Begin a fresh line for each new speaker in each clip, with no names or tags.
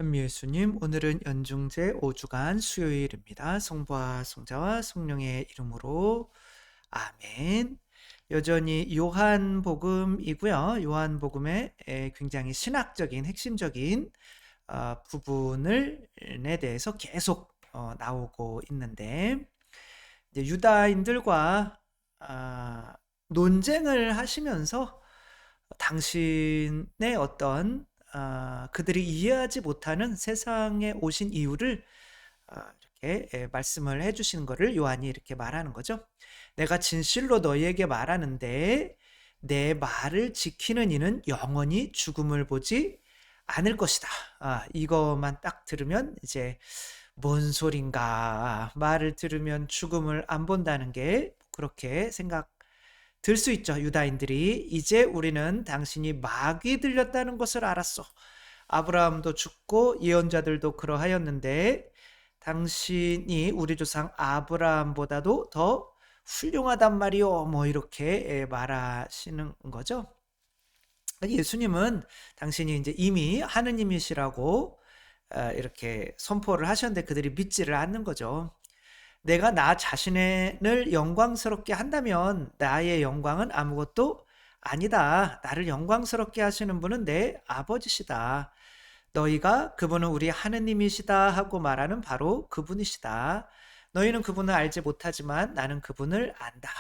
현미예수님, 오늘은 연중제 5주간 수요일입니다. 성부와 성자와 성령의 이름으로 아멘. 여전히 요한복음이고요. 요한복음의 굉장히 신학적인 핵심적인 부분에 대해서 계속 나오고 있는데, 이제 유다인들과 논쟁을 하시면서 당신의 어떤 그들이 이해하지 못하는 세상에 오신 이유를 이렇게 말씀을 해주시는 것을 요한이 이렇게 말하는 거죠. 내가 진실로 너희에게 말하는데 내 말을 지키는 이는 영원히 죽음을 보지 않을 것이다. 이것만 딱 들으면 이제 뭔 소린가, 말을 들으면 죽음을 안 본다는 게 그렇게 생각 들 수 있죠. 유다인들이 이제 우리는 당신이 마귀 들렸다는 것을 알았어. 아브라함도 죽고 예언자들도 그러하였는데 당신이 우리 조상 아브라함보다도 더 훌륭하단 말이요. 뭐 이렇게 말하시는 거죠. 예수님은 당신이 이제 이미 하느님이시라고 이렇게 선포를 하셨는데 그들이 믿지를 않는 거죠. 내가 나 자신을 영광스럽게 한다면 나의 영광은 아무것도 아니다. 나를 영광스럽게 하시는 분은 내 아버지시다. 너희가 그분은 우리 하느님이시다 하고 말하는 바로 그분이시다. 너희는 그분을 알지 못하지만 나는 그분을 안다.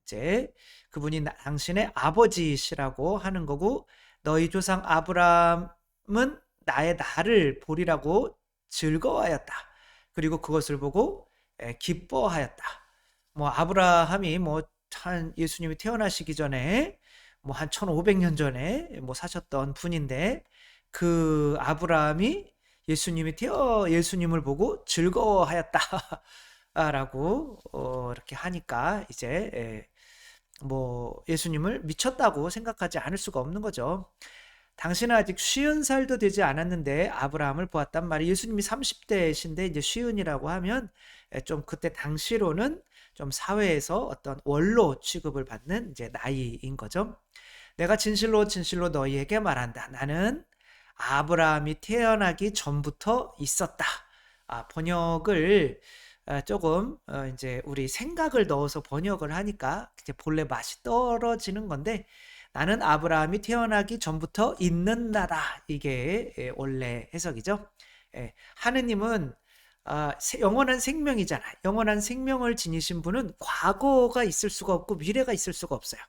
이제 그분이 당신의 아버지시라고 하는 거고, 너희 조상 아브라함은 나를 보리라고 즐거워하였다. 그리고 그것을 보고 기뻐하였다. 뭐 아브라함이 한 예수님이 태어나시기 전에 한 1500년 전에 사셨던 분인데, 그 아브라함이 예수님을 보고 즐거워하였다라고 이렇게 하니까 이제 예수님을 미쳤다고 생각하지 않을 수가 없는 거죠. 당신은 아직 50살도 되지 않았는데 아브라함을 보았단 말이에요. 예수님이 30대신데 이제 50이라고 하면 좀 그때 당시로는 좀 사회에서 어떤 원로 취급을 받는 이제 나이인 거죠. 내가 진실로 진실로 너희에게 말한다. 나는 아브라함이 태어나기 전부터 있었다. 번역을 조금 이제 우리 생각을 넣어서 번역을 하니까 이제 본래 맛이 떨어지는 건데, 나는 아브라함이 태어나기 전부터 있는 나다. 이게 원래 해석이죠. 하느님은 영원한 생명이잖아. 영원한 생명을 지니신 분은 과거가 있을 수가 없고 미래가 있을 수가 없어요.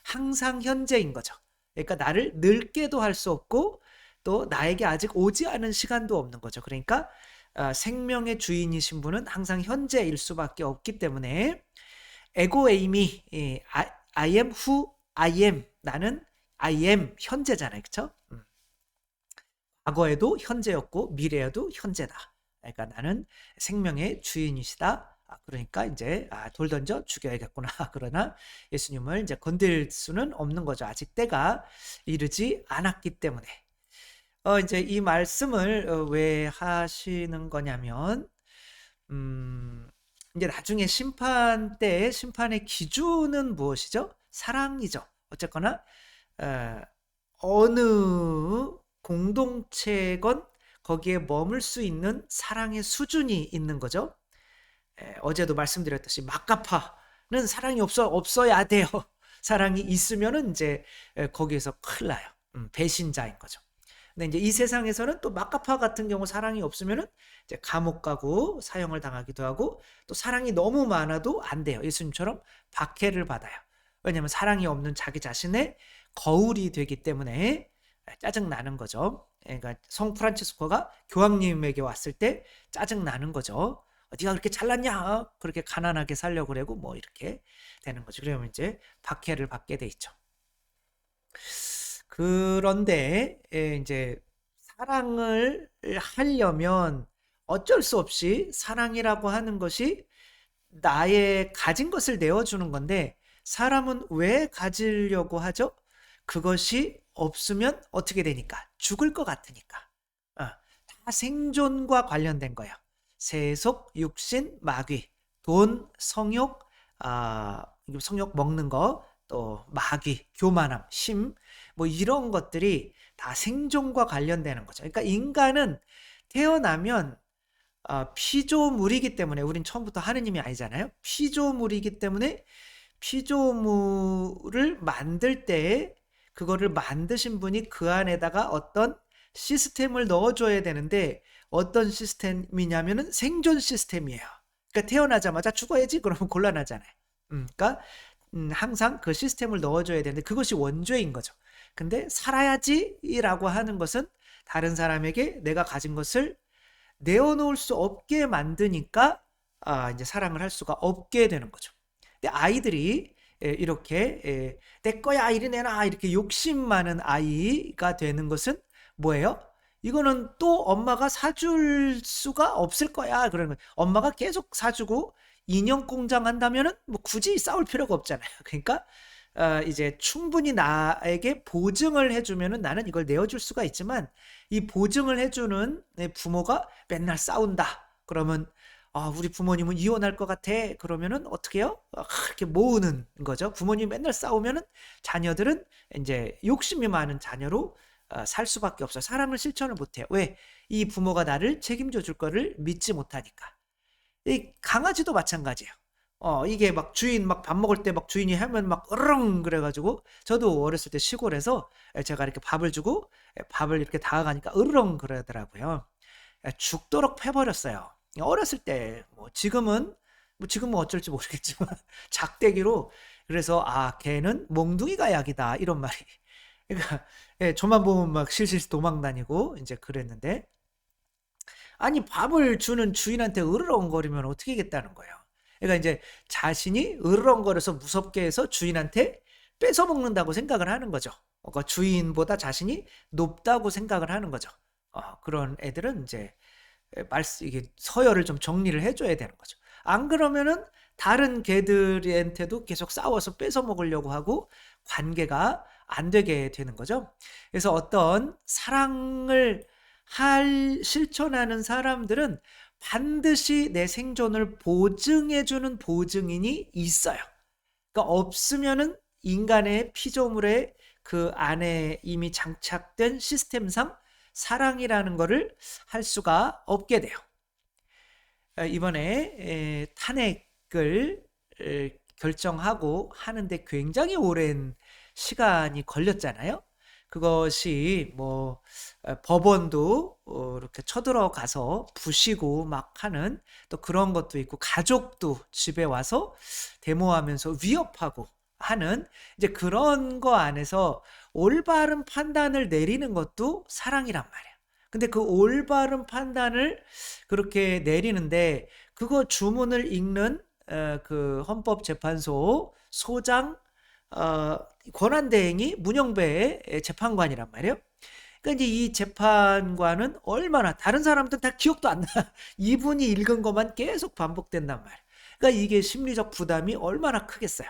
항상 현재인 거죠. 그러니까 나를 늙게도 할 수 없고 또 나에게 아직 오지 않은 시간도 없는 거죠. 그러니까 생명의 주인이신 분은 항상 현재일 수밖에 없기 때문에 에고에이미, I am who I am. 나는 I am 현재잖아요. 그렇죠? 과거에도 현재였고 미래에도 현재다. 그러니까 나는 생명의 주인이시다. 그러니까 이제 돌 던져 죽여야겠구나. 그러나 예수님을 이제 건들 수는 없는 거죠. 아직 때가 이르지 않았기 때문에. 이제 이 말씀을 왜 하시는 거냐면, 이제 나중에 심판 때의 심판의 기준은 무엇이죠? 사랑이죠. 어쨌거나 어느 공동체건 거기에 머물 수 있는 사랑의 수준이 있는 거죠. 어제도 말씀드렸듯이 막가파는 사랑이 없어야 돼요. 사랑이 있으면은 이제 거기에서 큰일 나요. 배신자인 거죠. 근데 이제 이 세상에서는 또 막가파 같은 경우 사랑이 없으면은 이제 감옥 가고 사형을 당하기도 하고, 또 사랑이 너무 많아도 안 돼요. 예수님처럼 박해를 받아요. 왜냐하면 사랑이 없는 자기 자신의 거울이 되기 때문에 짜증 나는 거죠. 그러니까 성 프란치스코가 교황님에게 왔을 때 짜증 나는 거죠. 네가 그렇게 잘났냐? 그렇게 가난하게 살려고 그러고 뭐 이렇게 되는 거죠. 그러면 이제 박해를 받게 돼 있죠. 그런데 이제 사랑을 하려면 어쩔 수 없이 사랑이라고 하는 것이 나의 가진 것을 내어주는 건데, 사람은 왜 가지려고 하죠? 그것이 없으면 어떻게 되니까? 죽을 것 같으니까. 다 생존과 관련된 거예요. 세속, 육신, 마귀, 돈, 성욕, 성욕 먹는 거, 또 마귀, 교만함, 심, 뭐 이런 것들이 다 생존과 관련되는 거죠. 그러니까 인간은 태어나면 피조물이기 때문에, 우린 처음부터 하느님이 아니잖아요. 피조물이기 때문에 피조물을 만들 때에 그거를 만드신 분이 그 안에다가 어떤 시스템을 넣어줘야 되는데, 어떤 시스템이냐면은 생존 시스템이에요. 그러니까 태어나자마자 죽어야지 그러면 곤란하잖아요. 그러니까 항상 그 시스템을 넣어줘야 되는데 그것이 원죄인 거죠. 근데 살아야지라고 하는 것은 다른 사람에게 내가 가진 것을 내어놓을 수 없게 만드니까 이제 사랑을 할 수가 없게 되는 거죠. 근데 아이들이 이렇게 내 거야 이리 내놔 이렇게 욕심 많은 아이가 되는 것은 뭐예요? 이거는 또 엄마가 사줄 수가 없을 거야 그러는 거예요. 엄마가 계속 사주고 인형 공장 한다면은 뭐 굳이 싸울 필요가 없잖아요. 그러니까 이제 충분히 나에게 보증을 해주면은 나는 이걸 내어줄 수가 있지만, 이 보증을 해주는 내 부모가 맨날 싸운다. 그러면 우리 부모님은 이혼할 것 같아. 그러면은 어떻게 해요? 이렇게 모으는 거죠. 부모님이 맨날 싸우면은 자녀들은 이제 욕심이 많은 자녀로 살 수밖에 없어요. 사랑을 실천을 못해요. 왜? 이 부모가 나를 책임져 줄 거를 믿지 못하니까. 이 강아지도 마찬가지예요. 이게 막 주인 막 밥 먹을 때 막 주인이 하면 막 으르렁 그래가지고, 저도 어렸을 때 시골에서 제가 이렇게 밥을 주고 밥을 이렇게 다가가니까 으르렁 그러더라고요. 죽도록 패버렸어요. 어렸을 때 지금은 어쩔지 모르겠지만 작대기로. 그래서 걔는 몽둥이가 약이다 이런 말이. 그러니까 저만 보면 막 실실 도망 다니고 이제 그랬는데, 아니 밥을 주는 주인한테 으르렁거리면 어떻게 하겠다는 거예요. 그러니까 이제 자신이 으르렁거려서 무섭게 해서 주인한테 뺏어 먹는다고 생각을 하는 거죠. 그러니까 주인보다 자신이 높다고 생각을 하는 거죠. 그런 애들은 이제 이게 서열을 좀 정리를 해줘야 되는 거죠. 안 그러면은 다른 개들한테도 계속 싸워서 뺏어 먹으려고 하고 관계가 안 되게 되는 거죠. 그래서 어떤 사랑을 실천하는 사람들은 반드시 내 생존을 보증해주는 보증인이 있어요. 그러니까 없으면은 인간의 피조물의 그 안에 이미 장착된 시스템상 사랑이라는 거를 할 수가 없게 돼요. 이번에 탄핵을 결정하고 하는데 굉장히 오랜 시간이 걸렸잖아요. 그것이 뭐 법원도 이렇게 쳐들어가서 부시고 막 하는 또 그런 것도 있고, 가족도 집에 와서 데모하면서 위협하고 하는 이제 그런 거 안에서 올바른 판단을 내리는 것도 사랑이란 말이에요. 근데 그 올바른 판단을 그렇게 내리는데, 그거 주문을 읽는 그 헌법재판소 소장 권한대행이 문영배의 재판관이란 말이에요. 그러니까 이제 이 재판관은 얼마나, 다른 사람들은 다 기억도 안 나. 이분이 읽은 것만 계속 반복된단 말이에요. 그러니까 이게 심리적 부담이 얼마나 크겠어요.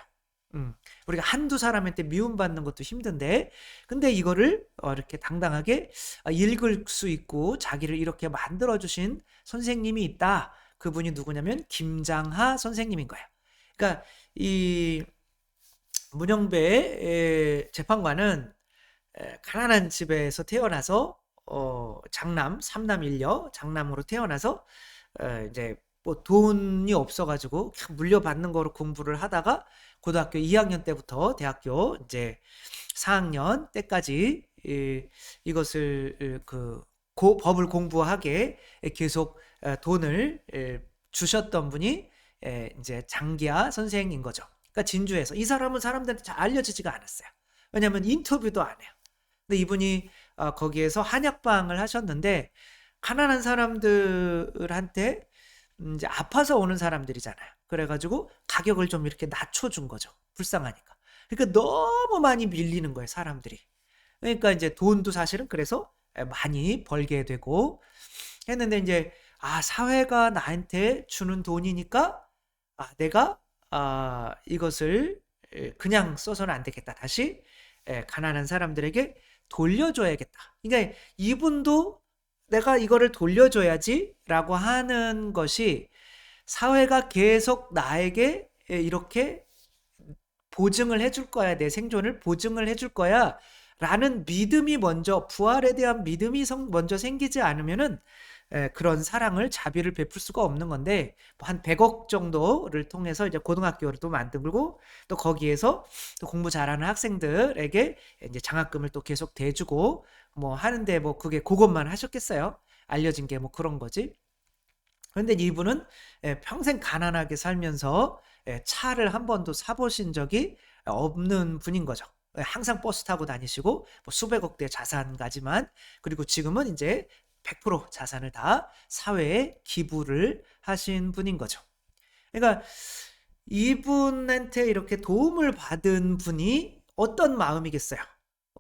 우리가 한두 사람한테 미움받는 것도 힘든데, 근데 이거를 이렇게 당당하게 읽을 수 있고 자기를 이렇게 만들어주신 선생님이 있다. 그분이 누구냐면 김장하 선생님인 거예요. 그러니까 이 문영배 재판관은 가난한 집에서 태어나서 장남, 삼남 일녀 장남으로 태어나서 이제 뭐 돈이 없어가지고 물려받는 거로 공부를 하다가 고등학교 2학년 때부터 대학교 이제 4학년 때까지 이것을 법을 공부하게 계속 돈을 주셨던 분이 이제 장기하 선생인 거죠. 그러니까 진주에서 이 사람은 사람들한테 잘 알려지지가 않았어요. 왜냐하면 인터뷰도 안 해요. 근데 이분이 거기에서 한약방을 하셨는데, 가난한 사람들한테 이제 아파서 오는 사람들이잖아요. 그래가지고 가격을 좀 이렇게 낮춰준 거죠. 불쌍하니까. 그러니까 너무 많이 밀리는 거예요, 사람들이. 그러니까 이제 돈도 사실은 그래서 많이 벌게 되고 했는데, 이제 사회가 나한테 주는 돈이니까 내가 이것을 그냥 써서는 안 되겠다. 다시 가난한 사람들에게 돌려줘야겠다. 그러니까 이분도 내가 이거를 돌려줘야지라고 하는 것이, 사회가 계속 나에게 이렇게 보증을 해줄 거야, 내 생존을 보증을 해줄 거야 라는 믿음이 먼저, 부활에 대한 믿음이 먼저 생기지 않으면은 그런 사랑을, 자비를 베풀 수가 없는 건데, 한 100억 정도를 통해서 이제 고등학교를 또 만들고, 또 거기에서 또 공부 잘하는 학생들에게 이제 장학금을 또 계속 대주고 뭐 하는데, 뭐 그게 그것만 하셨겠어요? 알려진 게 뭐 그런 거지. 그런데 이분은 평생 가난하게 살면서 차를 한 번도 사보신 적이 없는 분인 거죠. 항상 버스 타고 다니시고 뭐 수백억대 자산 가지만, 그리고 지금은 이제 100% 자산을 다 사회에 기부를 하신 분인 거죠. 그러니까 이분한테 이렇게 도움을 받은 분이 어떤 마음이겠어요?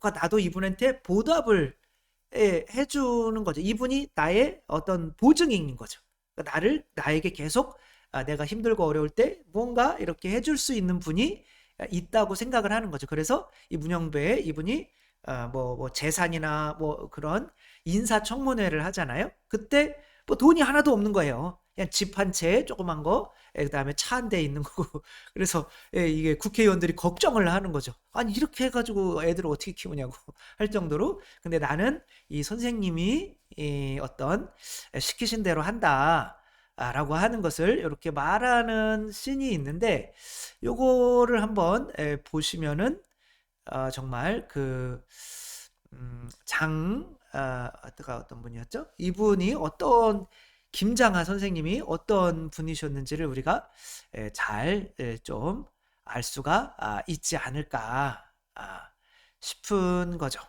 그러니까 나도 이분한테 보답을 해주는 거죠. 이분이 나의 어떤 보증인 거죠. 그러니까 나에게 계속 내가 힘들고 어려울 때 뭔가 이렇게 해줄 수 있는 분이 있다고 생각을 하는 거죠. 그래서 이 문영배에 이분이 뭐 재산이나 뭐 그런 인사청문회를 하잖아요. 그때 뭐 돈이 하나도 없는 거예요. 그냥 집 한 채 조그만 거, 그다음에 차 한 대 있는 거고. 그래서 이게 국회의원들이 걱정을 하는 거죠. 아니 이렇게 해가지고 애들을 어떻게 키우냐고 할 정도로. 근데 나는 이 선생님이 어떤 시키신 대로 한다. 라고 하는 것을 이렇게 말하는 씬이 있는데, 요거를 한번 보시면은 정말 그 어떤 분이었죠? 이분이 김장하 선생님이 어떤 분이셨는지를 우리가 잘 좀 알 수가 있지 않을까 싶은 거죠.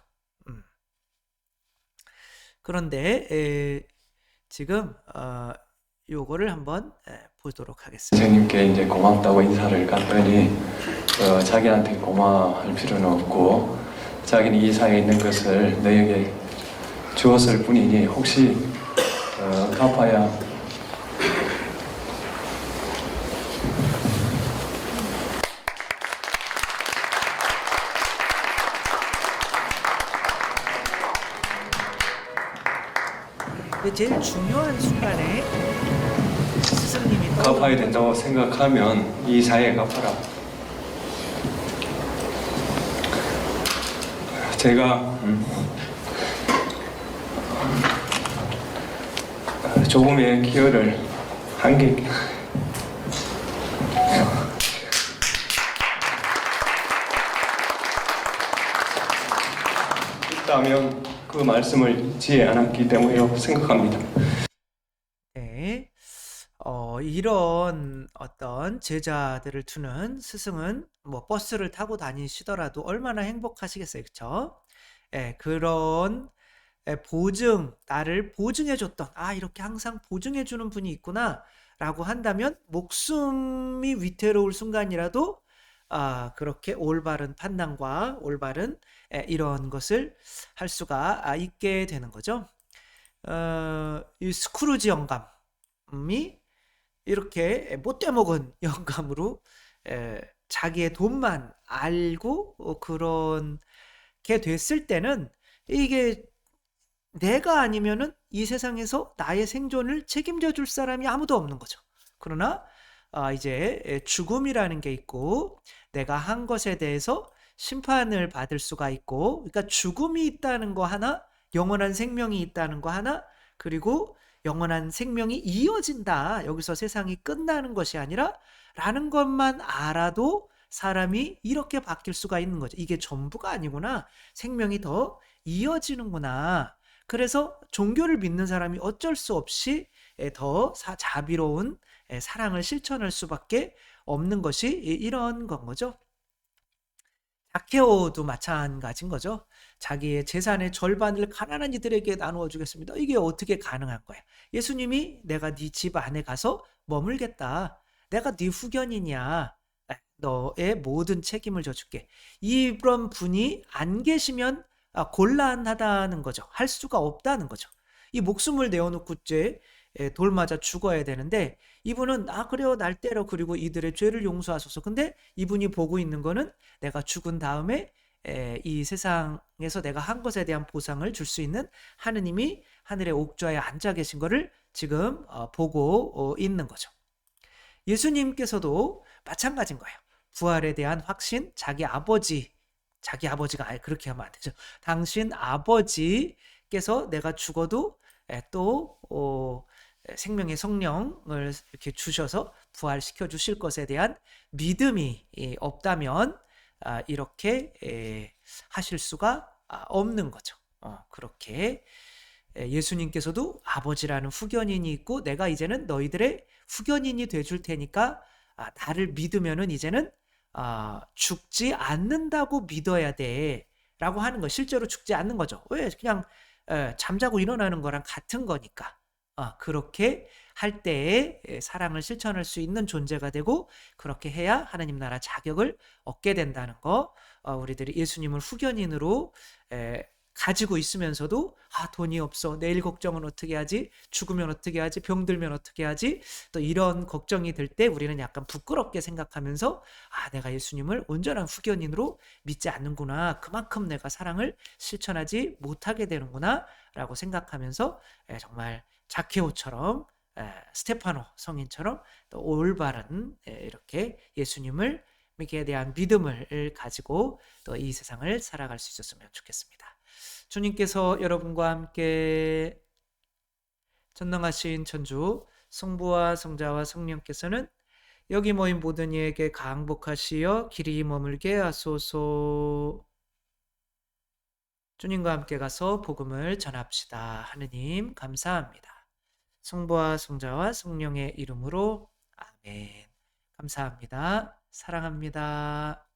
그런데 지금 요거를 한번 보도록 하겠습니다.
선생님께 이제 고맙다고 인사를 갔더니 자기한테 고마워할 필요는 없고 자기는 이 상에 있는 것을 너에게 주었을 뿐이니 혹시 갚아야
제일 중요한 순간에 스승님이
갚아야 된다고 생각하면 이 상에 갚아라. 제가 조금의 기여를 한 게 있다면 그 말씀을 잊지 않았기 때문이라고 생각합니다.
네, 이런 어떤 제자들을 두는 스승은 뭐 버스를 타고 다니시더라도 얼마나 행복하시겠어요, 그렇죠? 그런 나를 보증해줬던, 이렇게 항상 보증해주는 분이 있구나 라고 한다면 목숨이 위태로울 순간이라도 그렇게 올바른 판단과 올바른 이런 것을 할 수가 있게 되는 거죠. 이 스크루지 영감이 이렇게 못돼 먹은 영감으로 자기의 돈만 알고 그렇게 됐을 때는, 이게 내가 아니면은 이 세상에서 나의 생존을 책임져 줄 사람이 아무도 없는 거죠. 그러나 이제 죽음이라는 게 있고 내가 한 것에 대해서 심판을 받을 수가 있고, 그러니까 죽음이 있다는 거 하나, 영원한 생명이 있다는 거 하나, 그리고 영원한 생명이 이어진다, 여기서 세상이 끝나는 것이 아니라 라는 것만 알아도 사람이 이렇게 바뀔 수가 있는 거죠. 이게 전부가 아니구나, 생명이 더 이어지는구나. 그래서 종교를 믿는 사람이 어쩔 수 없이 더 자비로운 사랑을 실천할 수밖에 없는 것이 이런 건 거죠. 자케오도 마찬가지인 거죠. 자기의 재산의 절반을 가난한 이들에게 나누어 주겠습니다. 이게 어떻게 가능한 거야? 예수님이 내가 네 집 안에 가서 머물겠다, 내가 네 후견이냐, 너의 모든 책임을 져줄게, 이런 분이 안 계시면 곤란하다는 거죠. 할 수가 없다는 거죠. 이 목숨을 내어놓고 돌 맞아 죽어야 되는데, 이분은 그래요, 날 때려, 그리고 이들의 죄를 용서하소서. 근데 이분이 보고 있는 거는 내가 죽은 다음에 이 세상에서 내가 한 것에 대한 보상을 줄 수 있는 하느님이 하늘의 옥좌에 앉아 계신 거를 지금 보고 있는 거죠. 예수님께서도 마찬가지인 거예요. 부활에 대한 확신, 자기 아버지 자기 아버지가 아예 그렇게 하면 안 되죠. 당신 아버지께서 내가 죽어도 또 생명의 성령을 이렇게 주셔서 부활시켜 주실 것에 대한 믿음이 없다면 이렇게 하실 수가 없는 거죠. 그렇게 예수님께서도 아버지라는 후견인이 있고 내가 이제는 너희들의 후견인이 돼줄 테니까 나를 믿으면은 이제는 죽지 않는다고 믿어야 돼 라고 하는 거. 실제로 죽지 않는 거죠. 왜? 그냥 잠자고 일어나는 거랑 같은 거니까. 그렇게 할 때에 사랑을 실천할 수 있는 존재가 되고 그렇게 해야 하나님 나라 자격을 얻게 된다는 거. 우리들이 예수님을 후견인으로 가지고 있으면서도 돈이 없어, 내일 걱정은 어떻게 하지, 죽으면 어떻게 하지, 병들면 어떻게 하지, 또 이런 걱정이 들 때 우리는 약간 부끄럽게 생각하면서 내가 예수님을 온전한 후견인으로 믿지 않는구나, 그만큼 내가 사랑을 실천하지 못하게 되는구나 라고 생각하면서 정말 자케오처럼 스테파노 성인처럼 또 올바른 이렇게 예수님을 에 대한 믿음을 가지고 또 이 세상을 살아갈 수 있었으면 좋겠습니다. 주님께서 여러분과 함께 전능하신 천주 성부와 성자와 성령께서는 여기 모인 모든 이에게 강복하시어 길이 머물게 하소서. 주님과 함께 가서 복음을 전합시다. 하느님 감사합니다. 성부와 성자와 성령의 이름으로 아멘. 감사합니다. 사랑합니다.